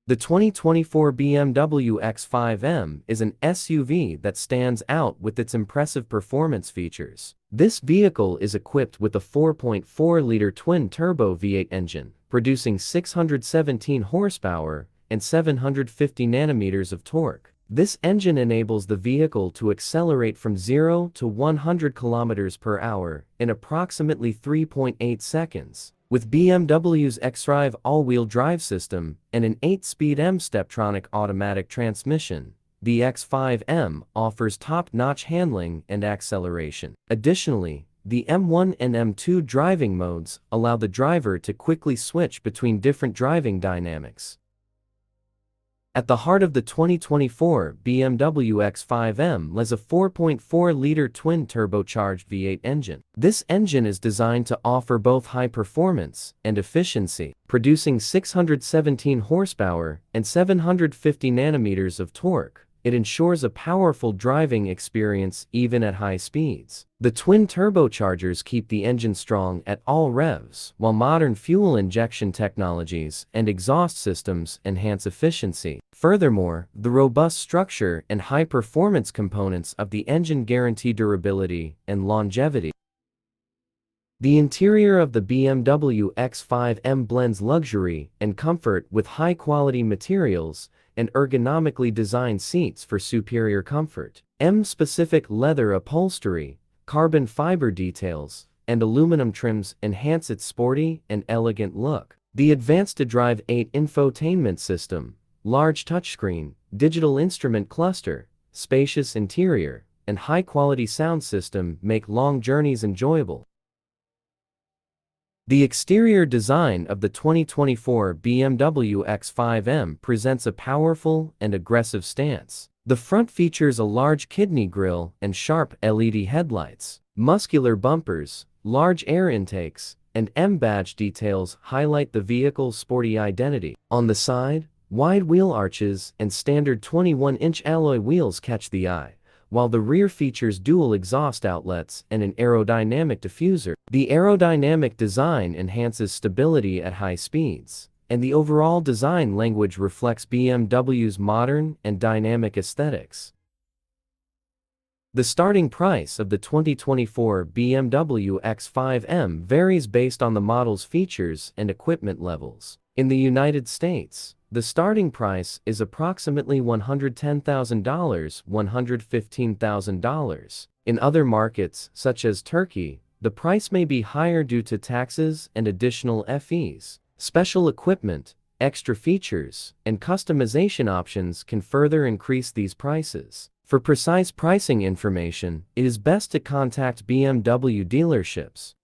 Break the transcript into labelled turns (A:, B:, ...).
A: The 2024 BMW X5 M is an SUV that stands out with its impressive performance features. This vehicle is equipped with a 4.4-liter twin-turbo V8 engine, producing 617 horsepower and 750 Nm of torque. This engine enables the vehicle to accelerate from 0 to 100 km per hour in approximately 3.8 seconds. With BMW's xDrive all-wheel drive system and an 8-speed M-Steptronic automatic transmission, the X5 M offers top-notch handling and acceleration. Additionally, the M1 and M2 driving modes allow the driver to quickly switch between different driving dynamics. At the heart of the 2024 BMW X5 M lies a 4.4-liter twin-turbocharged V8 engine. This engine is designed to offer both high performance and efficiency, producing 617 horsepower and 750 Nm of torque. It ensures a powerful driving experience even at high speeds. The twin turbochargers keep the engine strong at all revs, while modern fuel injection technologies and exhaust systems enhance efficiency. Furthermore, the robust structure and high-performance components of the engine guarantee durability and longevity. The interior of the BMW X5 M blends luxury and comfort with high-quality materials and ergonomically designed seats for superior comfort. M-specific leather upholstery, carbon fiber details, and aluminum trims enhance its sporty and elegant look. The advanced Drive 8 infotainment system, large touchscreen, digital instrument cluster, spacious interior, and high-quality sound system make long journeys enjoyable. The exterior design of the 2024 BMW X5 M presents a powerful and aggressive stance. The front features a large kidney grille and sharp LED headlights. Muscular bumpers, large air intakes, and M-badge details highlight the vehicle's sporty identity. On the side, wide wheel arches and standard 21-inch alloy wheels catch the eye, while the rear features dual exhaust outlets and an aerodynamic diffuser. The aerodynamic design enhances stability at high speeds, and the overall design language reflects BMW's modern and dynamic aesthetics. The starting price of the 2024 BMW X5 M varies based on the model's features and equipment levels. In the United States, the starting price is approximately $110,000, $115,000. In other markets, such as Turkey, the price may be higher due to taxes and additional fees. Special equipment, extra features, and customization options can further increase these prices. For precise pricing information, it is best to contact BMW dealerships.